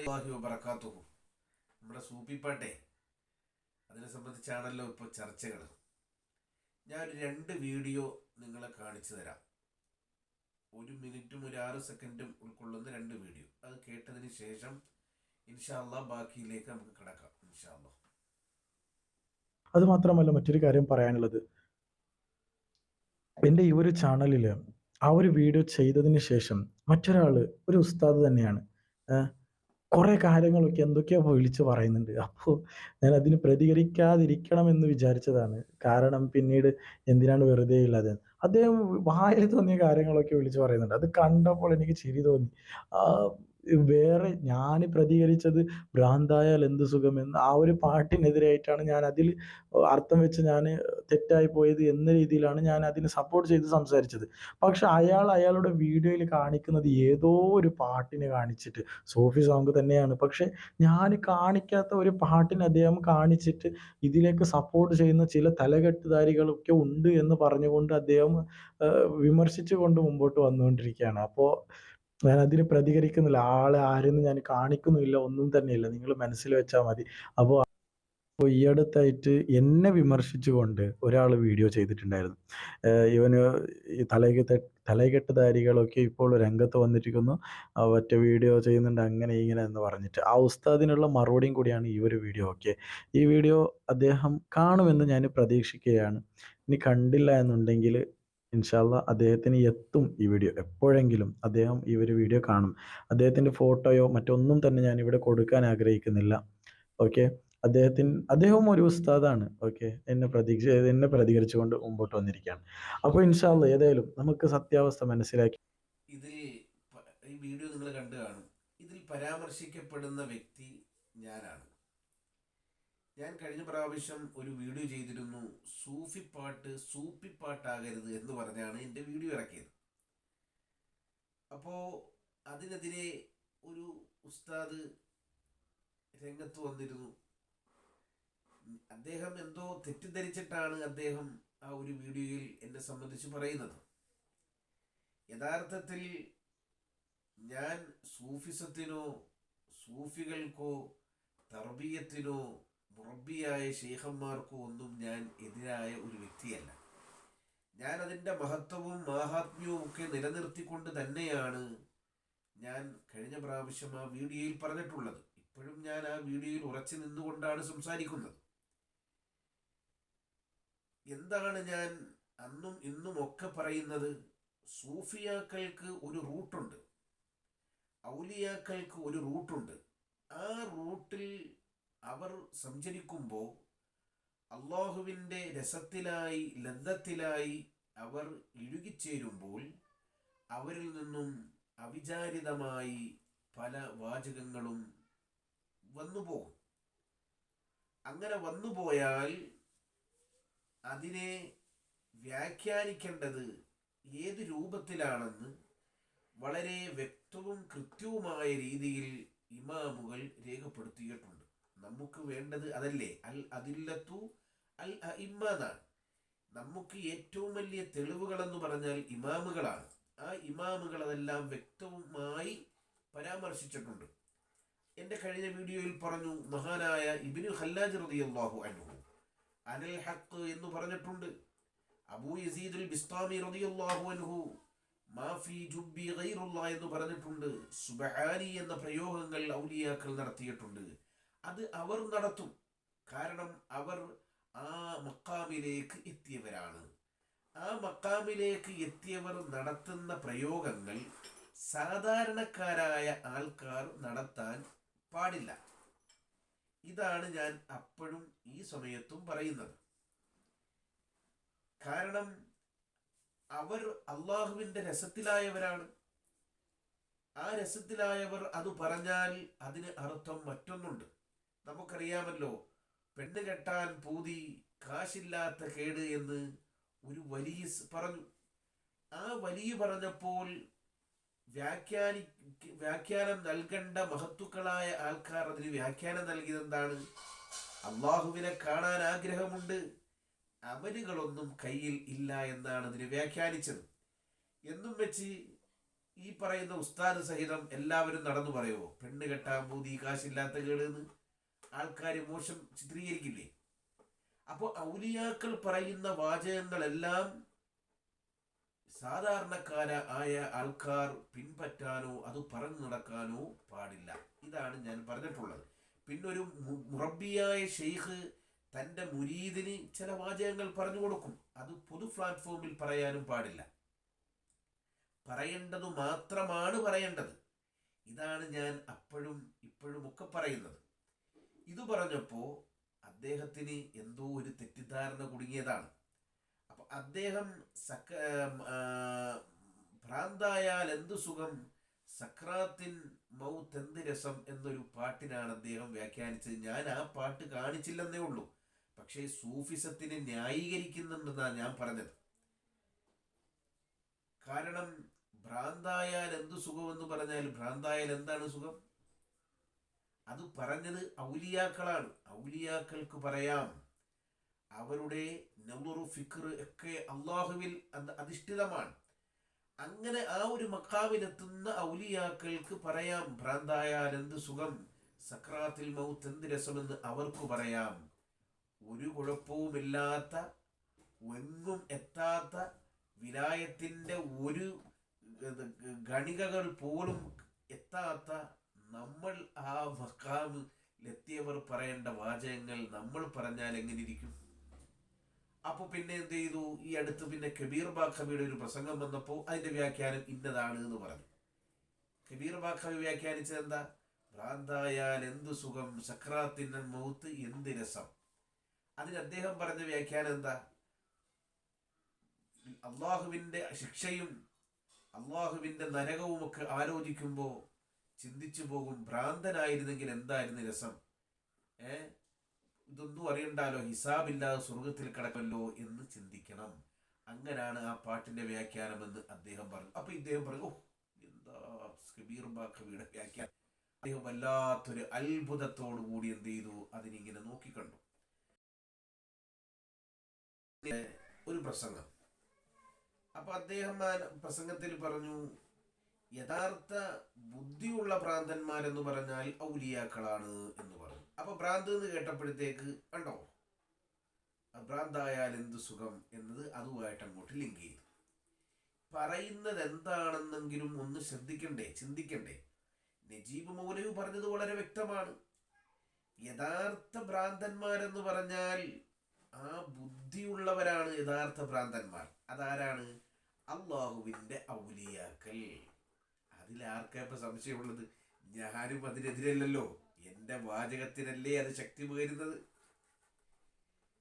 വബറകാതുഹു. നമ്മുടെ സൂപ്പിപ്പാട്ടെ അതിനെ സംബന്ധിച്ചാണല്ലോ ഇപ്പോൾ ചർച്ചകൾ. ഞാൻ രണ്ട് വീഡിയോ നിങ്ങളെ കാണിച്ചു തരാം. 1 മിനിറ്റും ഒരു 6 സെക്കൻഡും ഉൾക്കൊള്ളുന്ന രണ്ട് വീഡിയോ. അത് കേട്ടതിന് ശേഷം ഇൻഷാ അല്ലാഹ് ബാക്കിയിലേക്ക് നമുക്ക് കിടക്കാം. ഇൻഷാ അല്ലാഹ്. അത് മാത്രമല്ല മറ്റൊരു കാര്യം പറയാനുള്ളത്, എൻ്റെ ഈ ഒരു ചാനലിൽ ആ ഒരു വീഡിയോ ചെയ്തതിന് ശേഷം മറ്റൊരാൾ, ഒരു ഉസ്താദ് തന്നെയാണ്, കുറേ കാര്യങ്ങളൊക്കെ എന്തൊക്കെയോ വിളിച്ച് പറയുന്നുണ്ട്. അപ്പോൾ ഞാൻ അതിന് പ്രതികരിക്കാതിരിക്കണം എന്ന് വിചാരിച്ചതാണ്. കാരണം പിന്നീട് എന്തിനാണ് വെറുതെ ഇല്ലാതെ. അദ്ദേഹം വായിൽ തോന്നിയ കാര്യങ്ങളൊക്കെ വിളിച്ച് പറയുന്നുണ്ട്. അത് കണ്ടപ്പോൾ എനിക്ക് ചിരി തോന്നി. വേറെ ഞാൻ പ്രതികരിച്ചത് ഭ്രാന്തായാൽ എന്ത് സുഖമെന്ന് ആ ഒരു പാട്ടിനെതിരായിട്ടാണ് ഞാൻ അതിൽ അർത്ഥം വെച്ച് ഞാൻ തെറ്റായി പോയത് എന്ന രീതിയിലാണ് ഞാൻ അതിന് സപ്പോർട്ട് ചെയ്ത് സംസാരിച്ചത്. പക്ഷെ അയാളുടെ വീഡിയോയിൽ കാണിക്കുന്നത് ഏതോ ഒരു പാട്ടിനെ കാണിച്ചിട്ട്, സൂഫി സോങ് തന്നെയാണ്, പക്ഷെ ഞാൻ കാണിക്കാത്ത ഒരു പാട്ടിനെ അദ്ദേഹം കാണിച്ചിട്ട് ഇതിലേക്ക് സപ്പോർട്ട് ചെയ്യുന്ന ചില തലകെട്ടുധാരികളൊക്കെ ഉണ്ട് എന്ന് പറഞ്ഞുകൊണ്ട് അദ്ദേഹം വിമർശിച്ചു കൊണ്ട് മുമ്പോട്ട് വന്നുകൊണ്ടിരിക്കുകയാണ്. അപ്പോൾ ഞാൻ അതിന് പ്രതികരിക്കുന്നില്ല. ആളെ ആരെന്ന് ഞാൻ കാണിക്കുന്നുമില്ല, ഒന്നും തന്നെയില്ല. നിങ്ങൾ മനസ്സിൽ വെച്ചാൽ മതി. അപ്പോൾ ഈ അടുത്തായിട്ട് എന്നെ വിമർശിച്ചുകൊണ്ട് ഒരാൾ വീഡിയോ ചെയ്തിട്ടുണ്ടായിരുന്നു. ഇവന് ഈ തലകെട്ടുധാരികളൊക്കെ ഇപ്പോൾ രംഗത്ത് വന്നിരിക്കുന്നു, മറ്റേ വീഡിയോ ചെയ്യുന്നുണ്ട് അങ്ങനെ ഇങ്ങനെ എന്ന് പറഞ്ഞിട്ട്. ആ ഉസ്താദിനുള്ള മറുപടിയും കൂടിയാണ് ഈ ഒരു വീഡിയോ. ഓക്കെ, ഈ വീഡിയോ അദ്ദേഹം കാണുമെന്ന് ഞാൻ പ്രതീക്ഷിക്കുകയാണ്. ഇനി കണ്ടില്ല എന്നുണ്ടെങ്കിൽ ഇൻഷാ അള്ളാ അദ്ദേഹത്തിന് എത്തും ഈ വീഡിയോ. എപ്പോഴെങ്കിലും അദ്ദേഹം ഈ ഒരു വീഡിയോ കാണും. അദ്ദേഹത്തിൻ്റെ ഫോട്ടോയോ മറ്റൊന്നും തന്നെ ഞാൻ ഇവിടെ കൊടുക്കാൻ ആഗ്രഹിക്കുന്നില്ല. ഓക്കെ, അദ്ദേഹവും ഒരു ഉസ്താദാണ്. ഓക്കെ, എന്നെ പ്രതികരിച്ചുകൊണ്ട് മുമ്പോട്ട് വന്നിരിക്കുകയാണ്. അപ്പോൾ ഇൻഷാ അള്ളാ ഏതായാലും നമുക്ക് സത്യാവസ്ഥ മനസ്സിലാക്കി. ഇതിൽ ഈ വീഡിയോ നിങ്ങൾ കണ്ടു കാണും. ഇതിൽ പരാമർശിക്കപ്പെടുന്ന വ്യക്തി ഞാനാണ്. ഞാൻ കഴിഞ്ഞ പ്രാവശ്യം ഒരു വീഡിയോ ചെയ്തിരുന്നു, സൂപ്പിപ്പാട്ടാകരുത് എന്ന് പറഞ്ഞാണ് എൻ്റെ വീഡിയോ ഇറക്കിയത്. അപ്പോൾ അതിനെതിരെ ഒരു ഉസ്താദ് രംഗത്ത് വന്നിരുന്നു. അദ്ദേഹം എന്തോ തെറ്റിദ്ധരിച്ചിട്ടാണ് അദ്ദേഹം ആ ഒരു വീഡിയോയിൽ എന്നെ സംബന്ധിച്ച് പറയുന്നത്. യഥാർത്ഥത്തിൽ ഞാൻ സൂഫിസത്തിനോ സൂഫികൾക്കോ തർബീയത്തിനോ മുറബിയായ ഷെയ്ഖന്മാർക്കോ ഒന്നും ഞാൻ എതിരായ ഒരു വ്യക്തിയല്ല. ഞാൻ അതിൻ്റെ മഹത്വവും മാഹാത്മ്യവും ഒക്കെ നിലനിർത്തിക്കൊണ്ട് തന്നെയാണ് ഞാൻ കഴിഞ്ഞ പ്രാവശ്യം ആ വീഡിയോയിൽ പറഞ്ഞിട്ടുള്ളത്. ഇപ്പോഴും ഞാൻ ആ വീഡിയോയിൽ ഉറച്ചു നിന്നുകൊണ്ടാണ് സംസാരിക്കുന്നത്. എന്താണ് ഞാൻ അന്നും ഇന്നും ഒക്കെ പറയുന്നത്? സൂഫിയാക്കൾക്ക് ഒരു റൂട്ടുണ്ട്, ഔലിയാക്കൾക്ക് ഒരു റൂട്ടുണ്ട്. ആ റൂട്ടിൽ അവർ സഞ്ചരിക്കുമ്പോൾ അള്ളാഹുവിൻ്റെ രസത്തിലായി ലദ്ദത്തിലായി അവർ ഇഴുകിച്ചേരുമ്പോൾ അവരിൽ നിന്നും അവിചാരിതമായി പല വാചകങ്ങളും വന്നുപോകും. അങ്ങനെ വന്നുപോയാൽ അതിനെ വ്യാഖ്യാനിക്കേണ്ടത് ഏത് രൂപത്തിലാണെന്ന് വളരെ വ്യക്തവും കൃത്യവുമായ രീതിയിൽ ഇമാമുകൾ രേഖപ്പെടുത്തിയിട്ടുണ്ട്. നമുക്ക് വേണ്ടത് അതല്ലേ, അൽ അദില്ലത്തു അൽ അഇമ്മ എന്നാണ്. നമുക്ക് ഏറ്റവും വലിയ തെളിവുകളെന്ന് പറഞ്ഞാൽ ഇമാമുകളാണ്. ആ ഇമാമുകൾ അതെല്ലാം വ്യക്തവുമായി പരാമർശിച്ചിട്ടുണ്ട്. എൻ്റെ കഴിഞ്ഞ വീഡിയോയിൽ പറഞ്ഞു, മഹാനായ ഇബ്നു ഖല്ലാജ് റളിയല്ലാഹു അൻഹു അനൽ ഹഖ് എന്ന് പറഞ്ഞിട്ടുണ്ട്. അബൂ യസീദുൽ ബിസ്താമി റളിയല്ലാഹു അൻഹു മാഫി ജുബ്ബി ഗൈറുല്ലാഹ് എന്ന് പറഞ്ഞിട്ടുണ്ട്. സുബ്ഹാനി എന്ന പ്രയോഗങ്ങൾ ഔലിയാക്കൾ നടത്തിയിട്ടുണ്ട്. അത് അവർ നടത്തും. കാരണം അവർ ആ മക്കാമിലേക്ക് എത്തിയവരാണ്. ആ മക്കാമിലേക്ക് എത്തിയവർ നടത്തുന്ന പ്രയോഗങ്ങൾ സാധാരണക്കാരായ ആൾക്കാർ നടത്താൻ പാടില്ല. ഇതാണ് ഞാൻ അപ്പോഴും ഈ സമയത്തും പറയുന്നത്. കാരണം അവർ അള്ളാഹുവിൻ്റെ രസത്തിലായവരാണ്. ആ രസത്തിലായവർ അത് പറഞ്ഞാൽ അതിന് അർത്ഥം മറ്റൊന്നുണ്ട്. നമുക്കറിയാമല്ലോ, പെണ്ണ് കെട്ടാൻ പൂതി കാശില്ലാത്ത കേട് എന്ന് ഒരു വലിയ പറഞ്ഞു. ആ വലിയ പറഞ്ഞപ്പോൾ വ്യാഖ്യാനം നൽകേണ്ട മഹത്തുക്കളായ ആൾക്കാർ അതിന് വ്യാഖ്യാനം നൽകിയത് എന്താണ്? അള്ളാഹുവിനെ കാണാൻ ആഗ്രഹമുണ്ട്, അമലുകളൊന്നും കയ്യിൽ ഇല്ല എന്നാണ് അതിന് വ്യാഖ്യാനിച്ചത്. എന്നും വെച്ച് ഈ പറയുന്ന ഉസ്താദ് സഹിതം എല്ലാവരും നടന്നു പറയുമോ പെണ്ണ് കെട്ടാൻ പൂതി കാശില്ലാത്ത കേടെന്ന് ആൾക്കാർ മോശം ചിത്രീകരിക്കില്ലേ? അപ്പോൾ ഔലിയാക്കൾ പറയുന്ന വാചകങ്ങളെല്ലാം സാധാരണക്കാരായ ആൾക്കാർ പിൻപറ്റാനോ അത് പറഞ്ഞു നടക്കാനോ പാടില്ല. ഇതാണ് ഞാൻ പറഞ്ഞിട്ടുള്ളത്. പിന്നൊരു മുറബിയായ ഷെയ്ഖ് തൻ്റെ മുരീദിന് ചില വാചകങ്ങൾ പറഞ്ഞു കൊടുക്കും. അത് പൊതു പ്ലാറ്റ്ഫോമിൽ പറയാനും പാടില്ല. പറയേണ്ടത് മാത്രമാണ് പറയേണ്ടത്. ഇതാണ് ഞാൻ അപ്പോഴും ഇപ്പോഴും ഒക്കെ പറയുന്നത്. ഇത് പറഞ്ഞപ്പോൾ അദ്ദേഹത്തിന് എന്തോ ഒരു തെറ്റിദ്ധാരണ കുടുങ്ങിയതാണ്. അപ്പം അദ്ദേഹം ഭ്രാന്തായാൽ എന്തു സുഖം, സക്രാത്തിൻ മൗത്ത് എന്ത് രസം എന്നൊരു പാട്ടിനാണ് അദ്ദേഹം വ്യാഖ്യാനിച്ചത്. ഞാൻ ആ പാട്ട് കാണിച്ചില്ലെന്നേ ഉള്ളൂ. പക്ഷേ സൂഫിസത്തിനെ ന്യായീകരിക്കുന്നുണ്ടെന്നാണ് ഞാൻ പറഞ്ഞത്. കാരണം ഭ്രാന്തായാൽ എന്തു സുഖമെന്ന് പറഞ്ഞാൽ ഭ്രാന്തായാൽ എന്താണ് സുഖം? അത് പറഞ്ഞത് ഔലിയാക്കളാണ്. ഔലിയാക്കൾക്ക് പറയാം. അവരുടെ നൗറു ഫിക്ർ ഒക്കെ അള്ളാഹുവിൽ അധിഷ്ഠിതമാണ്. അങ്ങനെ ആ ഒരു മക്കാമിലെത്തുന്ന ഔലിയാക്കൾക്ക് പറയാം ഭ്രാന്തായാൽ എന്ത് സുഖം, സക്രാത്തിൽ മൗത്ത് എന്ത് രസമെന്ന് അവർക്ക് പറയാം. ഒരു കുഴപ്പവുമില്ലാത്ത, എങ്ങും എത്താത്ത, വിലായത്തിൻ്റെ ഒരു ഗണികകൾ പോലും എത്താത്ത നമ്മൾ ആ മക്കാമിലെത്തിയവർ പറയേണ്ട വാചകങ്ങൾ നമ്മൾ പറഞ്ഞാൽ എങ്ങനെ ഇരിക്കും? അപ്പോൾ പിന്നെ എന്ത് ചെയ്തു? ഈ അടുത്ത് പിന്നെ കബീർ ബാഖവിയുടെ ഒരു പ്രസംഗം വന്നപ്പോൾ അതിൻ്റെ വ്യാഖ്യാനം ഇന്നതാണ് എന്ന് പറഞ്ഞു. കബീർ ബാഖവി വ്യാഖ്യാനിച്ചത് എന്താ? ഭ്രാന്തായാൽ എന്ത് സുഖം, സക്രാത്തിൻ്റെ മൗത്ത് എന്ത് രസം. അതിന് അദ്ദേഹം പറഞ്ഞ വ്യാഖ്യാനം എന്താ? അള്ളാഹുവിൻ്റെ ശിക്ഷയും അള്ളാഹുവിൻ്റെ നരകവുമൊക്കെ ആലോചിക്കുമ്പോൾ ചിന്തിച്ചു പോകും, ഭ്രാന്തനായിരുന്നെങ്കിൽ എന്തായിരുന്നു രസം. ഇതൊന്നും അറിയണ്ടാലോ, ഹിസാബില്ലാതെ സ്വർഗത്തിൽ കിടക്കല്ലോ എന്ന് ചിന്തിക്കണം. അങ്ങനാണ് ആ പാട്ടിന്റെ വ്യാഖ്യാനമെന്ന് അദ്ദേഹം പറഞ്ഞു. അപ്പൊ ഇദ്ദേഹം പറഞ്ഞു, എന്താ കബീർ ബാഖവിയുടെ വ്യാഖ്യാനം. അദ്ദേഹം വല്ലാത്തൊരു അത്ഭുതത്തോടു കൂടി എന്ത് ചെയ്തു, അതിനിങ്ങനെ നോക്കിക്കണ്ടു. ഒരു പ്രസംഗം. അപ്പൊ അദ്ദേഹം ആ പ്രസംഗത്തിൽ പറഞ്ഞു, യഥാർത്ഥ ബുദ്ധിയുള്ള ഭ്രാന്തന്മാരെന്ന് പറഞ്ഞാൽ ഔലിയാക്കളാണ് എന്ന് പറഞ്ഞു. അപ്പൊ ഭ്രാന്ത് എന്ന് കേട്ടപ്പോഴത്തേക്ക് കണ്ടോ, ഭ്രാന്തായാൽ എന്ത് സുഖം എന്നത് അതുമായിട്ട് അങ്ങോട്ട് ലിങ്ക് ചെയ്തു. പറയുന്നത് എന്താണെന്നെങ്കിലും ഒന്ന് ശ്രദ്ധിക്കണ്ടേ, ചിന്തിക്കണ്ടേ? നജീബ് മൗലവി പറഞ്ഞത് വളരെ വ്യക്തമാണ്. യഥാർത്ഥ ഭ്രാന്തന്മാരെന്ന് പറഞ്ഞാൽ ആ ബുദ്ധിയുള്ളവരാണ് യഥാർത്ഥ ഭ്രാന്തന്മാർ. അതാരാണ്? അള്ളാഹുവിൻ്റെ ഔലിയാക്കൾ. അതിലാർക്കാ ഇപ്പം സംശയമുള്ളത്? ഞാനും അതിനെതിരല്ലല്ലോ. എൻ്റെ വാചകത്തിനല്ലേ അത് ശക്തി പകരുന്നത്.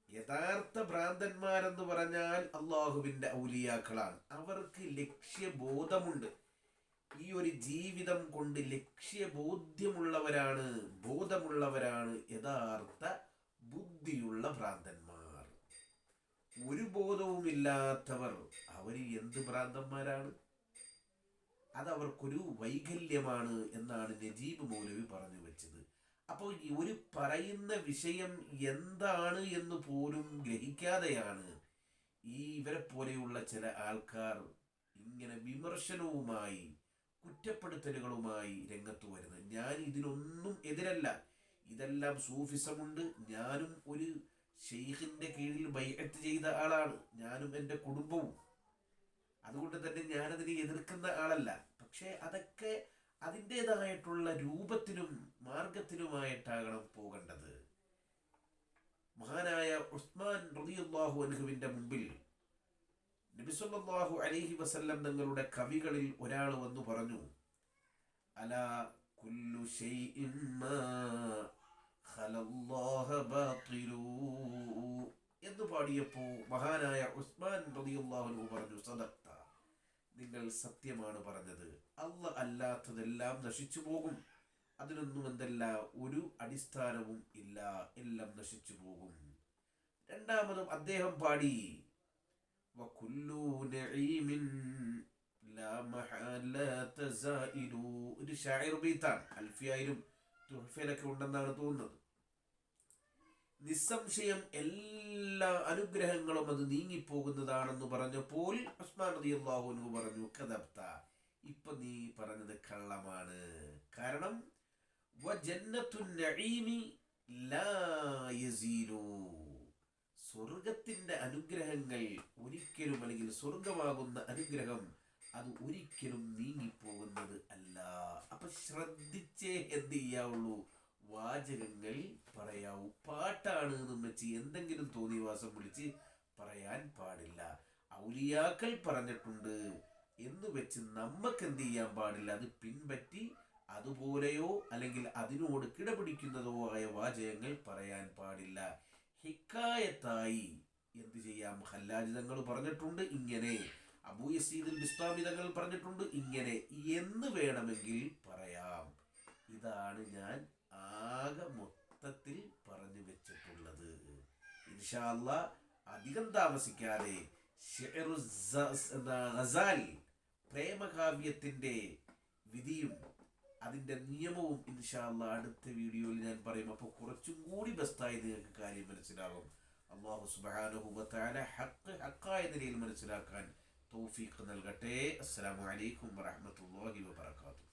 യഥാർത്ഥ ഭ്രാന്തന്മാരെന്ന് പറഞ്ഞാൽ അള്ളാഹുവിൻ്റെ ഔലിയാക്കളാണ്. അവർക്ക് ലക്ഷ്യബോധമുണ്ട്. ഈ ഒരു ജീവിതം കൊണ്ട് ലക്ഷ്യബോധ്യമുള്ളവരാണ്, ബോധമുള്ളവരാണ് യഥാർത്ഥ ബുദ്ധിയുള്ള ഭ്രാന്തന്മാർ. ഒരു ബോധവുമില്ലാത്തവർ അവർ എന്ത് ഭ്രാന്തന്മാരാണ്? അതവർക്കൊരു വൈകല്യമാണ് എന്നാണ് നജീബ് മൗലവി പറഞ്ഞു വെച്ചത്. അപ്പോൾ ഒരു പറയുന്ന വിഷയം എന്താണ് എന്ന് പോലും ഗ്രഹിക്കാതെയാണ് ഇവരെ പോലെയുള്ള ചില ആൾക്കാർ ഇങ്ങനെ വിമർശനവുമായി കുറ്റപ്പെടുത്തലുകളുമായി രംഗത്ത് വരുന്നത്. ഞാൻ ഇതിനൊന്നും എതിരല്ല. ഇതെല്ലാം സൂഫിസമുണ്ട്. ഞാനും ഒരു ഷെയ്ഖിൻ്റെ കീഴിൽ ബൈഅത്ത് ചെയ്ത ആളാണ്, ഞാനും എൻ്റെ കുടുംബവും. അതുകൊണ്ട് തന്നെ ഞാനതിനെ എതിർക്കുന്ന ആളല്ല. പക്ഷേ അതൊക്കെ അതിൻ്റെതായിട്ടുള്ള രൂപത്തിലും മാർഗത്തിലുമായിട്ടാകണം പോകേണ്ടത്. മഹാനായ ഉസ്മാൻ റളിയല്ലാഹു അൻഹുവിൻ്റെ മുമ്പിൽ നബി സല്ലല്ലാഹു അലൈഹി വസല്ലം തങ്ങളുടെ കവികളിൽ ഒരാൾ വന്നു പറഞ്ഞു, അലാ കുല്ലു ശൈഇൻ മാ ഖലല്ലാഹ ബാതിലു എന്ന് പാടിയപ്പോൾ മഹാനായ ഉസ്മാൻ റളിയല്ലാഹു അൻഹു പറഞ്ഞു, സദഖ്ത, നിങ്ങൾ സത്യമാണ് പറഞ്ഞത്. അല്ലാഹ് അല്ലാത്തതെല്ലാം നശിച്ചു പോകും. അതിനൊന്നും എന്തല്ല ഒരു അടിസ്ഥാനവും ഇല്ല, എല്ലാം നശിച്ചു പോകും. രണ്ടാമതും അദ്ദേഹം പാടി, വകുല്ലു നഈമിൻ ലാ മഹാലത സായിലു. ഒരു ഷാഇർ ബീത്താണ്, അൽഫിയായിലും തുഹ്ഫയിലൊക്കെ ഉണ്ടെന്നാണ് തോന്നുന്നത്. നിസ്സംശയം എല്ലാ അനുഗ്രഹങ്ങളും അത് നീങ്ങിപ്പോകുന്നതാണെന്ന് പറഞ്ഞപ്പോൾ ഉസ്മാൻ റളിയല്ലാഹു അൻഹു പറഞ്ഞു, കദബ്ത, ഇപ്പൊ നീ പറഞ്ഞത് കള്ളമാണ്. കാരണം വജന്നത്തുൻ നഈമി ലാ യസീലു, സ്വർഗത്തിന്റെ അനുഗ്രഹങ്ങൾ ഒരിക്കലും, അല്ലെങ്കിൽ സ്വർഗമാകുന്ന അനുഗ്രഹം അത് ഒരിക്കലും നീങ്ങിപ്പോകുന്നത് അല്ല. അപ്പൊ ശ്രദ്ധിച്ചേ എന്ത് ചെയ്യാവുള്ളൂ, വാചകങ്ങൾ പറയാവൂ. പാട്ടാണ് എന്നും വെച്ച് എന്തെങ്കിലും തോന്നിവാസം വിളിച്ച് പറയാൻ പാടില്ല. ഔലിയാക്കൾ പറഞ്ഞിട്ടുണ്ട് എന്ന് വെച്ച് നമുക്ക് എന്ത് ചെയ്യാൻ പാടില്ല, അത് പിൻപറ്റി അതുപോലെയോ അല്ലെങ്കിൽ അതിനോട് കിടപിടിക്കുന്നതോ ആയ വാചകങ്ങൾ പറയാൻ പാടില്ല. ഹിക്കായത്തായി എന്ത് ചെയ്യാം, ഹല്ലാജ് തങ്ങൾ പറഞ്ഞിട്ടുണ്ട് ഇങ്ങനെ, അബൂ യസീദുൽ ബിസ്താമി തങ്ങൾ പറഞ്ഞിട്ടുണ്ട് ഇങ്ങനെ എന്ന് വേണമെങ്കിൽ പറയാം. ഇതാണ് ഞാൻ ആകെ മൊത്തത്തിൽ പറഞ്ഞു വെച്ചിട്ടുള്ളത്. ഇൻഷാ അല്ലാഹ് അധികം താമസിക്കാതെ ഗസാൽ പ്രേമകാവ്യത്തിന്റെ വിധിയും അതിന്റെ നിയമവും ഇൻഷാ അല്ലാഹ് അടുത്ത വീഡിയോയിൽ ഞാൻ പറയും. അപ്പോൾ കുറച്ചും കൂടി ബെസ്റ്റായി നിങ്ങൾക്ക് കാര്യം മനസ്സിലാകും. അല്ലാഹു സുബ്ഹാനഹു വ തആല ഹഖായ നിലയിൽ മനസ്സിലാക്കാൻ തൗഫീഖ് നൽകട്ടെ. അസ്സലാമു അലൈക്കും വറഹ്മത്തുള്ളാഹി വബറകാതുഹു.